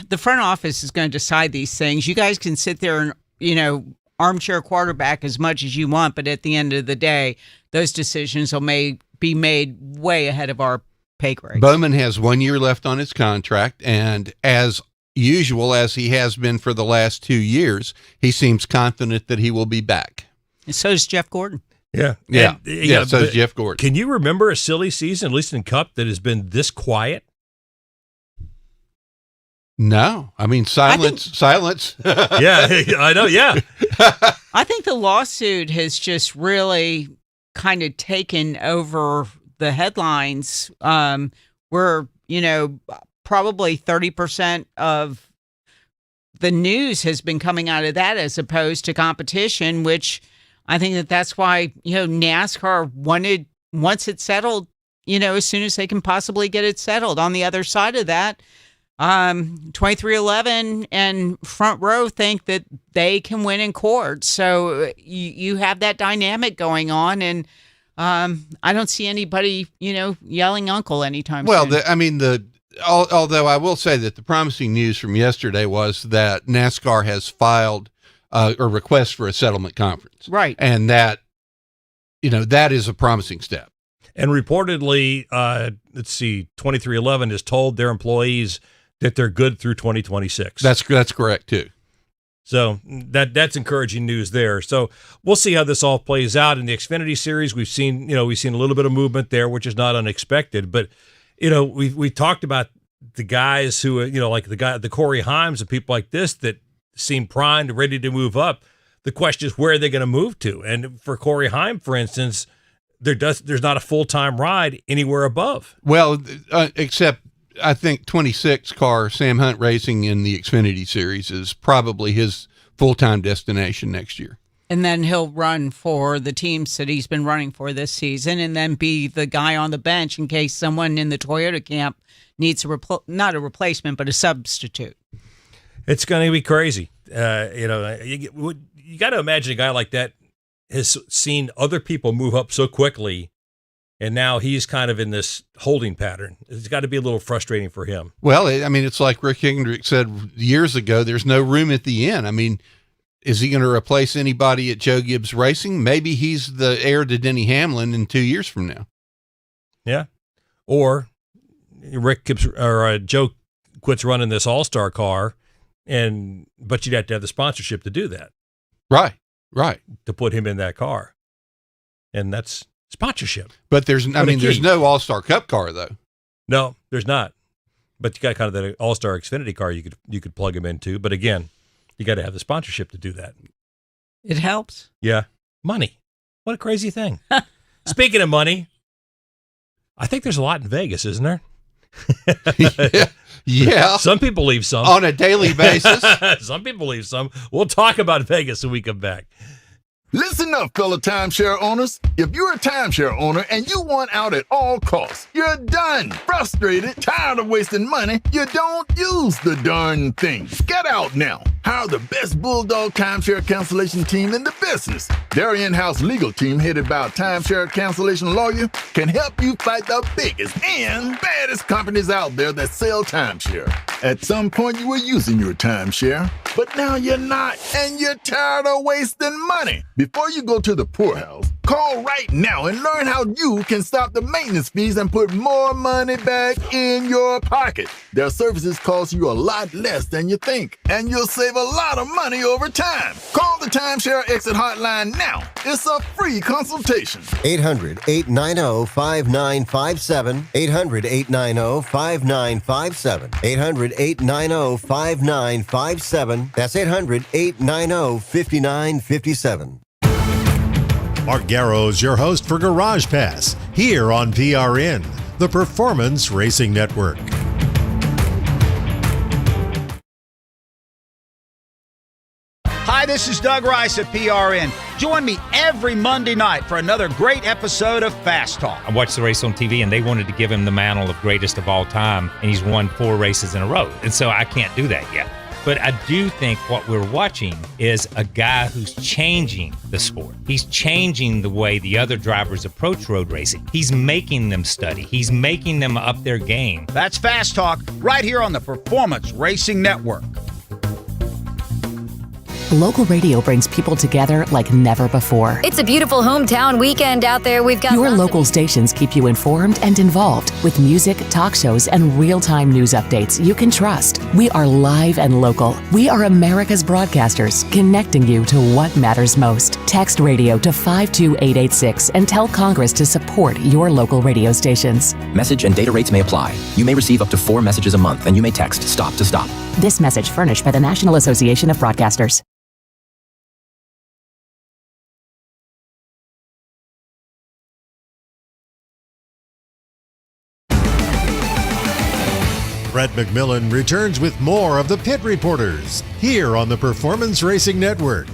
the front office is going to decide these things. You guys can sit there and, armchair quarterback as much as you want, but at the end of the day, those decisions may be made way ahead of our pay grade. Bowman has 1 year left on his contract, and as usual, as he has been for the last 2 years, he seems confident that he will be back. And so does Jeff Gordon. Yeah. So does Jeff Gordon. Can you remember a silly season, at least in Cup, that has been this quiet? No. I mean, silence. Yeah, I know, yeah. I think the lawsuit has just really kind of taken over the headlines. We're, probably 30% of the news has been coming out of that as opposed to competition, which I think that's why, NASCAR wanted, once it settled, as soon as they can possibly get it settled. On the other side of that, 23XI and Front Row think that they can win in court. So you have that dynamic going on, and I don't see anybody, yelling uncle anytime soon. Although I will say that the promising news from yesterday was that NASCAR has filed a request for a settlement conference. Right. And that, that is a promising step. And reportedly, 23XI has told their employees that they're good through 2026. That's correct too. So that's encouraging news there. So we'll see how this all plays out in the Xfinity Series. We've seen a little bit of movement there, which is not unexpected. But we talked about the guys who like the Corey Himes and people like this that seem primed, ready to move up. The question is, where are they going to move to? And for Corey Heim, for instance, there's not a full-time ride anywhere above. Well, except I think 26 car Sam Hunt Racing in the Xfinity Series is probably his full-time destination next year. And then he'll run for the teams that he's been running for this season, and then be the guy on the bench in case someone in the Toyota camp needs not a replacement, but a substitute. It's going to be crazy. You got to imagine a guy like that has seen other people move up so quickly, and now he's kind of in this holding pattern. It's got to be a little frustrating for him. Well, it's like Rick Hendrick said years ago, there's no room at the end. I mean, is he going to replace anybody at Joe Gibbs Racing? Maybe he's the heir to Denny Hamlin in 2 years from now. Yeah. Or Joe quits running this all-star car, but you'd have to have the sponsorship to do that. Right. To put him in that car. And that's sponsorship. But there's no All-Star Cup car though. No, there's not. But you got kind of that All-Star Xfinity car you could plug him into. But again, you got to have the sponsorship to do that. It helps. Yeah. Money. What a crazy thing. Speaking of money, I think there's a lot in Vegas, isn't there? Yeah. Some people leave some. On a daily basis. Some people leave some. We'll talk about Vegas when we come back. Listen up, fellow timeshare owners. If you're a timeshare owner and you want out at all costs, you're done, frustrated, tired of wasting money, you don't use the darn thing. Get out now. Hire the best Bulldog timeshare cancellation team in the business. Their in-house legal team, headed by a timeshare cancellation lawyer, can help you fight the biggest and baddest companies out there that sell timeshare. At some point, you were using your timeshare, but now you're not, and you're tired of wasting money. Before you go to the poorhouse, call right now and learn how you can stop the maintenance fees and put more money back in your pocket. Their services cost you a lot less than you think, and you'll save a lot of money over time. Call the Timeshare Exit Hotline now. It's a free consultation. 800-890-5957. 800-890-5957. 800-890-5957. That's 800-890-5957. Mark Garrow's your host for Garage Pass, here on PRN, the Performance Racing Network. Hi, this is Doug Rice at PRN. Join me every Monday night for another great episode of Fast Talk. I watched the race on TV, and they wanted to give him the mantle of greatest of all time, and he's won 4 races in a row. And so I can't do that yet. But I do think what we're watching is a guy who's changing the sport. He's changing the way the other drivers approach road racing. He's making them study. He's making them up their game. That's Fast Talk right here on the Performance Racing Network. Local radio brings people together like never before. It's a beautiful hometown weekend out there. We've got your local stations keep you informed and involved with music, talk shows, and real-time news updates you can trust. We are live and local. We are America's broadcasters, connecting you to what matters most. Text radio to 52886 and tell Congress to support your local radio stations. Message and data rates may apply. You may receive up to 4 messages a month, and you may text STOP to STOP. This message furnished by the National Association of Broadcasters. Brett McMillan returns with more of the Pit Reporters here on the Performance Racing Network.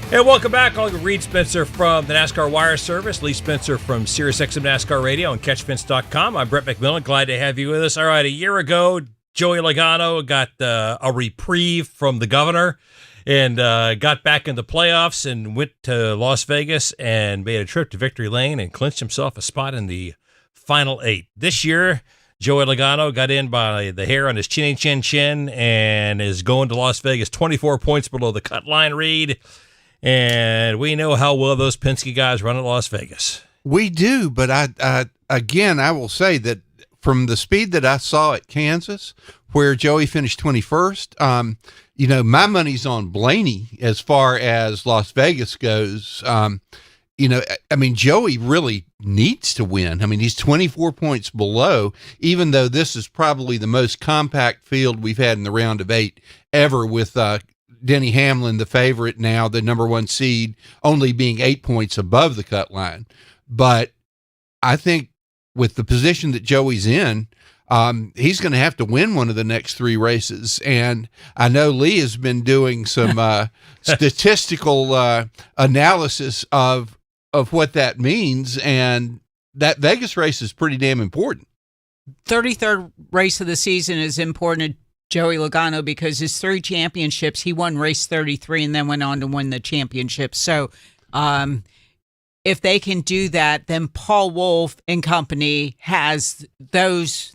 Hey, welcome back. I'm Reed Spencer from the NASCAR Wire Service, Lee Spencer from SiriusXM NASCAR Radio and CatchFence.com. I'm Brett McMillan. Glad to have you with us. All right, a year ago, Joey Logano got a reprieve from the governor and got back in the playoffs and went to Las Vegas and made a trip to Victory Lane and clinched himself a spot in the Final 8. This year, Joey Logano got in by the hair on his chin and is going to Las Vegas 24 points below the cut line, Reed. And we know how well those Penske guys run at Las Vegas. We do, but I will say that from the speed that I saw at Kansas, where Joey finished 21st, my money's on Blaney as far as Las Vegas goes. Joey really needs to win. I mean, he's 24 points below, even though this is probably the most compact field we've had in the round of 8 ever, with Denny Hamlin, the favorite now, the number 1 seed, only being 8 points above the cut line. But I think with the position that Joey's in, he's going to have to win one of the next 3 races. And I know Lee has been doing some statistical analysis of what that means. And that Vegas race is pretty damn important. 33rd race of the season is important to Joey Logano because his 3 championships, he won race 33 and then went on to win the championship. So if they can do that, then Paul Wolf and company has those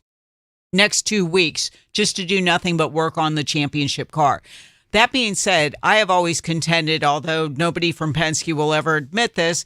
next 2 weeks just to do nothing but work on the championship car. That being said, I have always contended, although nobody from Penske will ever admit this,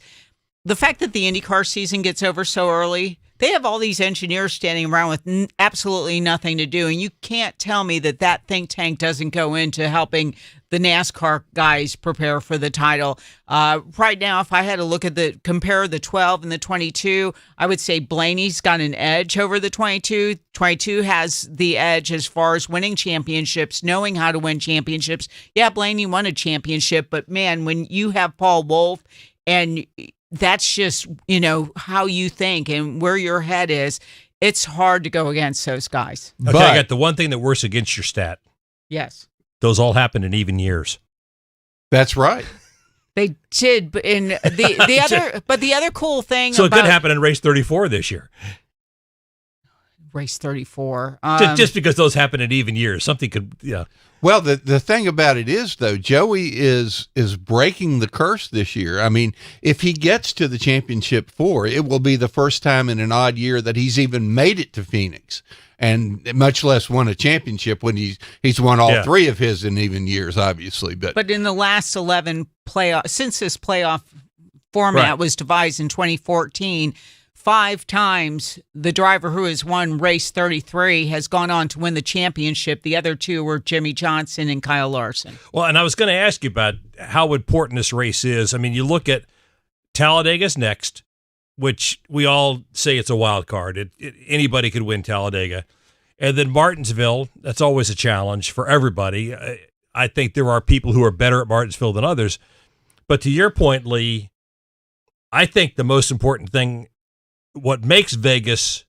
the fact that the IndyCar season gets over so early, they have all these engineers standing around with absolutely nothing to do, and you can't tell me that think tank doesn't go into helping the NASCAR guys prepare for the title. Right now, if I had to compare the 12 and the 22, I would say Blaney's got an edge over the 22. 22 has the edge as far as winning championships, knowing how to win championships. Yeah, Blaney won a championship, but man, when you have Paul Wolf and that's just, how you think and where your head is, it's hard to go against those guys. Okay, but I got the one thing that works against your stat. Yes. Those all happen in even years. That's right. They did, but in the other cool thing. So it could happen in race 34 this year. Race 34. Just because those happen in even years, something could, yeah. Well, the thing about it is, though, Joey is breaking the curse this year. I mean, if he gets to the championship 4, it will be the first time in an odd year that he's even made it to Phoenix, and much less won a championship when he's won all 3 of his in even years, obviously. But in the last 11 playoffs, since this playoff format was devised in 2014, 5 times the driver who has won race 33 has gone on to win the championship. The other 2 were Jimmy Johnson and Kyle Larson. Well, and I was going to ask you about how important this race is. I mean, you look at Talladega's next, which we all say it's a wild card. Anybody could win Talladega. And then Martinsville, that's always a challenge for everybody. I think there are people who are better at Martinsville than others. But to your point, Lee, I think the most important thing, what makes Vegas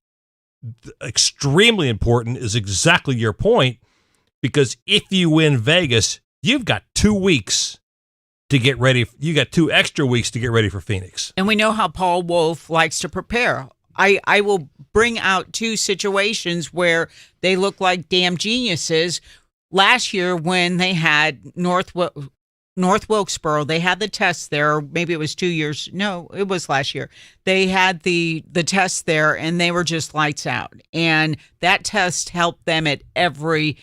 extremely important, is exactly your point, because if you win Vegas, you've got 2 weeks to get ready. You got 2 extra weeks to get ready for Phoenix. And we know how Paul Wolf likes to prepare. I will bring out 2 situations where they look like damn geniuses. Last year when they had North Wilkesboro, they had the test there. Maybe it was 2 years. No, it was last year. They had the test there, and they were just lights out. And that test helped them at every,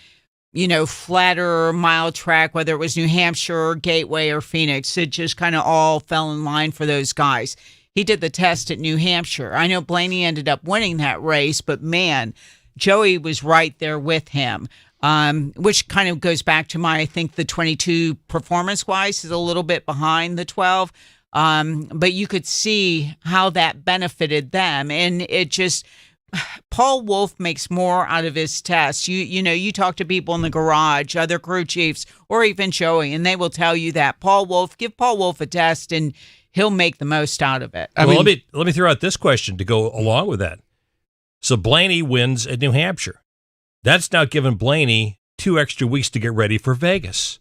flatter mile track, whether it was New Hampshire, Gateway, or Phoenix. It just kind of all fell in line for those guys. He did the test at New Hampshire. I know Blaney ended up winning that race, but man, Joey was right there with him. Which kind of goes back to I think the 22 performance-wise is a little bit behind the 12. But you could see how that benefited them. And it just, Paul Wolf makes more out of his tests. You talk to people in the garage, other crew chiefs, or even Joey, and they will tell you that give Paul Wolf a test and he'll make the most out of it. Let me throw out this question to go along with that. So Blaney wins at New Hampshire. That's now given Blaney 2 extra weeks to get ready for Vegas.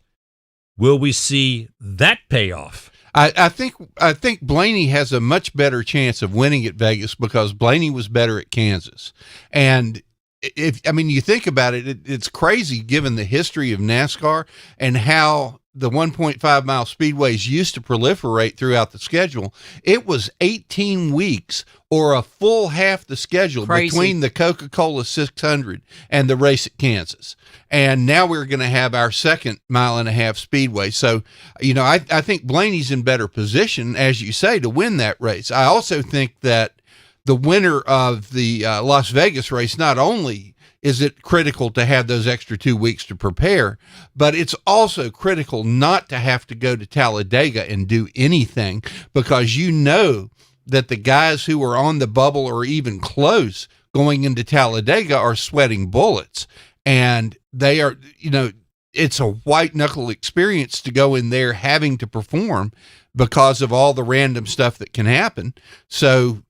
Will we see that payoff? I think Blaney has a much better chance of winning at Vegas because Blaney was better at Kansas. And you think about it, it's crazy given the history of NASCAR and how the 1.5 mile speedways used to proliferate throughout the schedule. It was 18 weeks or a full half the schedule between the Coca-Cola 600 and the race at Kansas. And now we're going to have our second 1.5 mile speedway. So, I think Blaney's in better position, as you say, to win that race. I also think that the winner of the Las Vegas race, not only is it critical to have those extra 2 weeks to prepare, but it's also critical not to have to go to Talladega and do anything, because that the guys who are on the bubble or even close going into Talladega are sweating bullets. And they are, it's a white knuckle experience to go in there having to perform because of all the random stuff that can happen. So,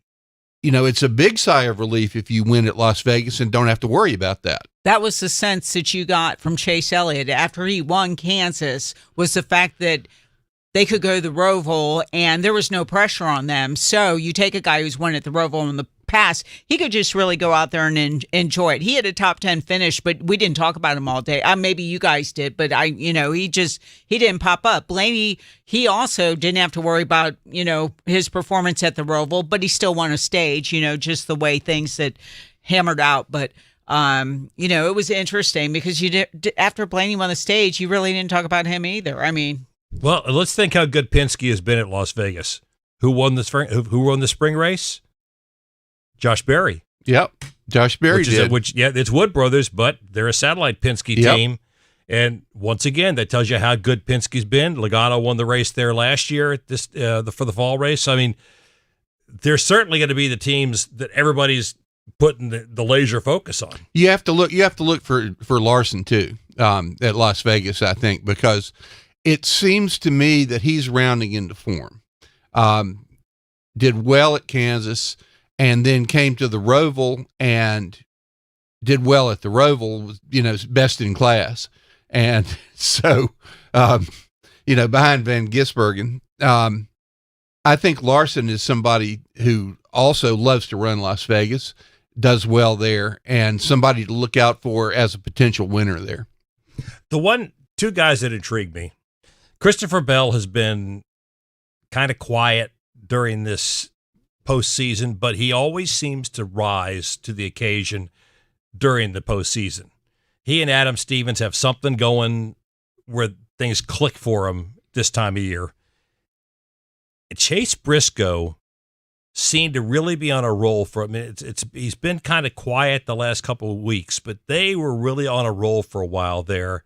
it's a big sigh of relief if you win at Las Vegas and don't have to worry about that. That was the sense that you got from Chase Elliott after he won Kansas, was the fact that they could go to the Roval and there was no pressure on them. So you take a guy who's won at the Roval in the past, he could just really go out there and enjoy it. He had a top 10 finish, but we didn't talk about him all day. Maybe you guys did, but he didn't pop up. Blaney, he also didn't have to worry about, his performance at the Roval, but he still won a stage, just the way things that hammered out. But, it was interesting because after Blaney won the stage, you really didn't talk about him either. Well, let's think how good Penske has been at Las Vegas. Who won the spring race? Josh Berry. Yep. Josh Berry did. It's Wood Brothers, but they're a satellite Penske team. And once again, that tells you how good Penske's been. Logano won the race there last year at this for the fall race. They're certainly going to be the teams that everybody's putting the laser focus on. You have to look for Larson too at Las Vegas, I think, because it seems to me that he's rounding into form. Did well at Kansas, and then came to the Roval and did well at the Roval, best in class. And so, behind Van Gisbergen, I think Larson is somebody who also loves to run Las Vegas, does well there, and somebody to look out for as a potential winner there. Two guys that intrigue me. Christopher Bell has been kind of quiet during this postseason, but he always seems to rise to the occasion during the postseason. He and Adam Stevens have something going where things click for him this time of year. Chase Briscoe seemed to really be on a roll for him. He's been kind of quiet the last couple of weeks, but they were really on a roll for a while there.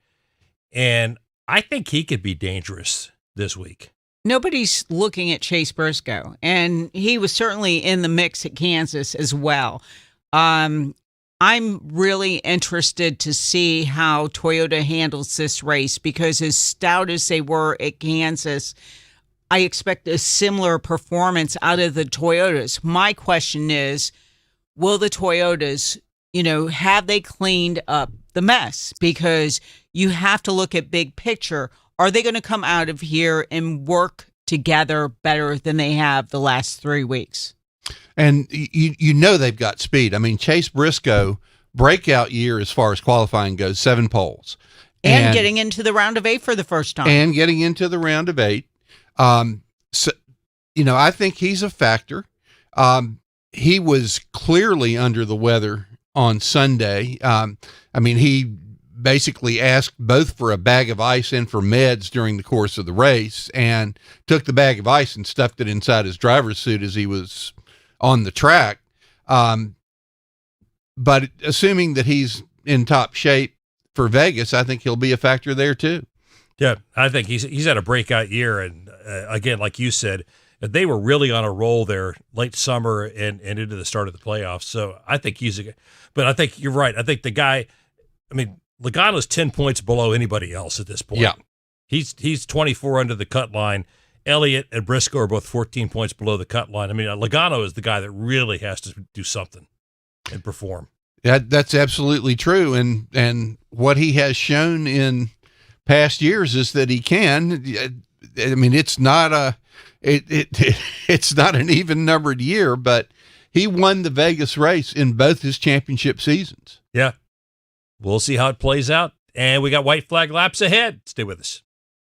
And I think he could be dangerous this week. Nobody's looking at Chase Briscoe, and he was certainly in the mix at Kansas as well. I'm really interested to see how Toyota handles this race, because as stout as they were at Kansas, I expect a similar performance out of the Toyotas. My question is, will the Toyotas, have they cleaned up the mess? Because you have to look at big picture. Are they going to come out of here and work together better than they have the last 3 weeks? And they've got speed. Chase Briscoe, breakout year as far as qualifying goes, 7 poles. And getting into the round of 8 for the first time. So, I think he's a factor. He was clearly under the weather on Sunday. He basically asked both for a bag of ice and for meds during the course of the race, and took the bag of ice and stuffed it inside his driver's suit as he was on the track. But assuming that he's in top shape for Vegas, I think he'll be a factor there too. Yeah, I think he's had a breakout year, and again, like you said, they were really on a roll there late summer and into the start of the playoffs. So I think but I think you're right. I think the guy, Logano's 10 points below anybody else at this point. Yeah. He's 24 under the cut line. Elliott and Briscoe are both 14 points below the cut line. Logano is the guy that really has to do something and perform. Yeah, that's absolutely true. And what he has shown in past years is that he can. I mean, it's not it's not an even numbered year, but he won the Vegas race in both his championship seasons. Yeah. We'll see how it plays out. And we got white flag laps ahead. Stay with us.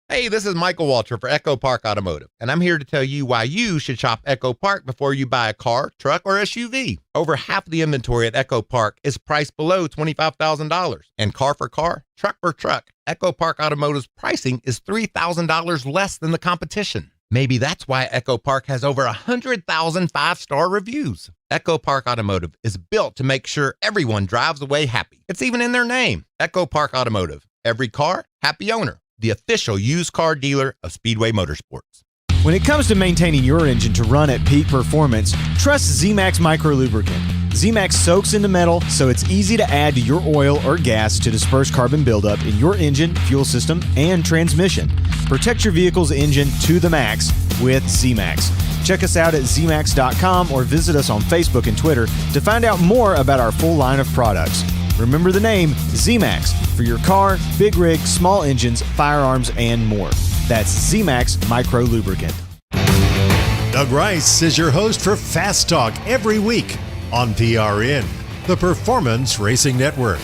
Hey, this is Michael Walter for Echo Park Automotive, and I'm here to tell you why you should shop Echo Park before you buy a car, truck, or SUV. Over half of the inventory at Echo Park is priced below $25,000. And car for car, truck for truck, Echo Park Automotive's pricing is $3,000 less than the competition. Maybe that's why Echo Park has over 100,000 five-star reviews. Echo Park Automotive is built to make sure everyone drives away happy. It's even in their name, Echo Park Automotive. Every car, happy owner. The official used car dealer of Speedway Motorsports. When it comes to maintaining your engine to run at peak performance, trust Z-Max Micro Lubricant. Z-Max soaks into metal, so it's easy to add to your oil or gas to disperse carbon buildup in your engine, fuel system, and transmission. Protect your vehicle's engine to the max with Z-Max. Check us out at zmax.com or visit us on Facebook and Twitter to find out more about our full line of products. Remember the name Z-Max for your car, big rig, small engines, firearms, and more. That's Z-Max Micro Lubricant. Doug Rice is your host for Fast Talk every week on PRN, the Performance Racing Network.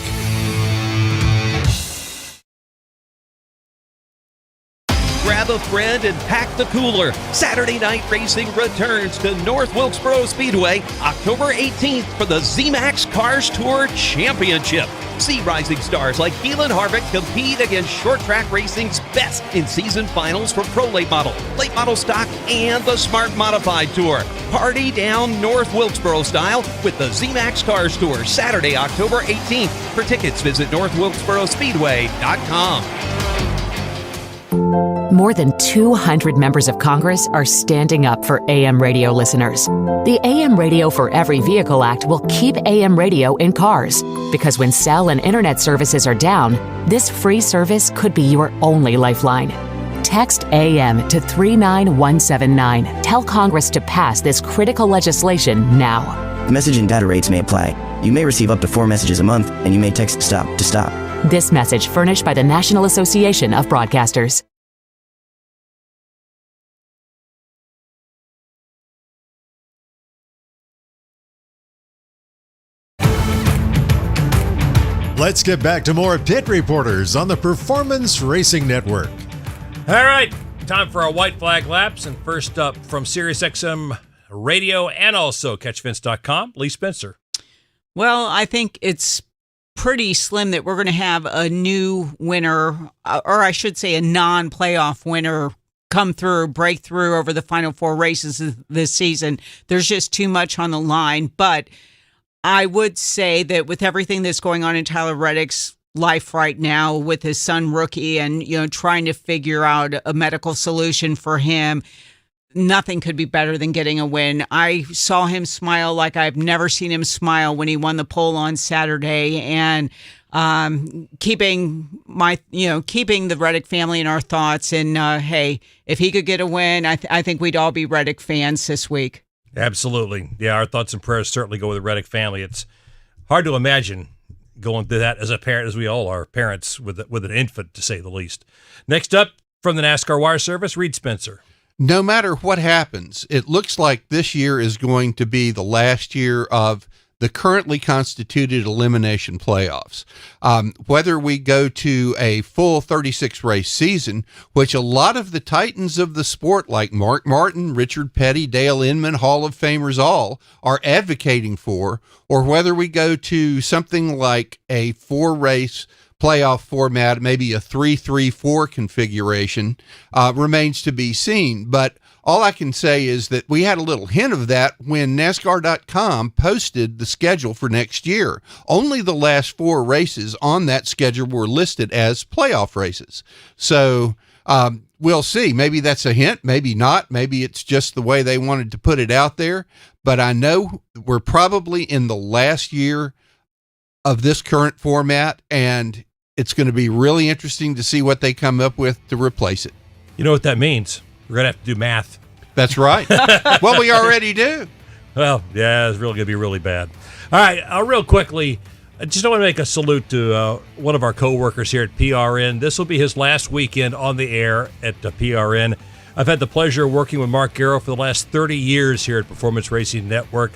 Grab a friend and pack the cooler. Saturday Night Racing returns to North Wilkesboro Speedway October 18th for the Z-Max Cars Tour Championship. See rising stars like Keelan Harvick compete against short track racing's best in season finals for Pro Late Model Stock, and the Smart Modified Tour. Party down North Wilkesboro style with the Z-Max Cars Tour Saturday, October 18th. For tickets, visit northwilkesborospeedway.com. More than 200 members of Congress are standing up for AM radio listeners. The AM Radio for Every Vehicle Act will keep AM radio in cars, because when cell and internet services are down, this free service could be your only lifeline. Text AM to 39179. Tell Congress to pass this critical legislation now. The message and data rates may apply. You may receive up to 4 messages a month, and you may text STOP to stop. This message furnished by the National Association of Broadcasters. Let's get back to more Pit Reporters on the Performance Racing Network. All right, time for our white flag laps. And first up from SiriusXM Radio and also CatchFence.com, Lee Spencer. Well, I think it's pretty slim that we're going to have a new winner, or I should say a non-playoff winner, come through, break through over the final 4 races this season. There's just too much on the line. But I would say that with everything that's going on in Tyler Reddick's life right now with his son Rookie and, trying to figure out a medical solution for him, nothing could be better than getting a win. I saw him smile like I've never seen him smile when he won the pole on Saturday, and keeping the Reddick family in our thoughts. And hey, if he could get a win, I think we'd all be Reddick fans this week. Absolutely. Yeah, our thoughts and prayers certainly go with the Reddick family. It's hard to imagine going through that as a parent, as we all are parents with an infant, to say the least. Next up, from the NASCAR Wire Service, Reed Spencer. No matter what happens, it looks like this year is going to be the last year of the currently constituted elimination playoffs. Whether we go to a full 36-race season, which a lot of the titans of the sport like Mark Martin, Richard Petty, Dale Inman, Hall of Famers all are advocating for, or whether we go to something like a 4-race playoff format, maybe a 3-3-4 configuration, remains to be seen. But all I can say is that we had a little hint of that when NASCAR.com posted the schedule for next year. Only the last 4 races on that schedule were listed as playoff races. So we'll see. Maybe that's a hint, maybe not. Maybe it's just the way they wanted to put it out there. But I know we're probably in the last year of this current format, and it's going to be really interesting to see what they come up with to replace it. You know what that means? We're going to have to do math. That's right. Well, we already do. Well, yeah, it's really going to be really bad. All right, real quickly, I just want to make a salute to one of our coworkers here at PRN. This will be his last weekend on the air at PRN. I've had the pleasure of working with Mark Garrow for the last 30 years here at Performance Racing Network.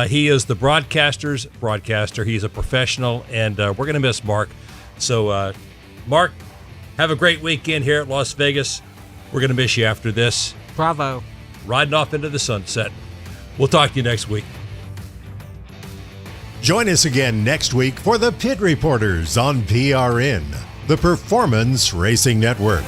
He is the broadcaster's broadcaster. He's a professional, and we're going to miss Mark. So, Mark, have a great weekend here at Las Vegas. We're going to miss you after this. Bravo. Riding off into the sunset. We'll talk to you next week. Join us again next week for the Pit Reporters on PRN, the Performance Racing Network.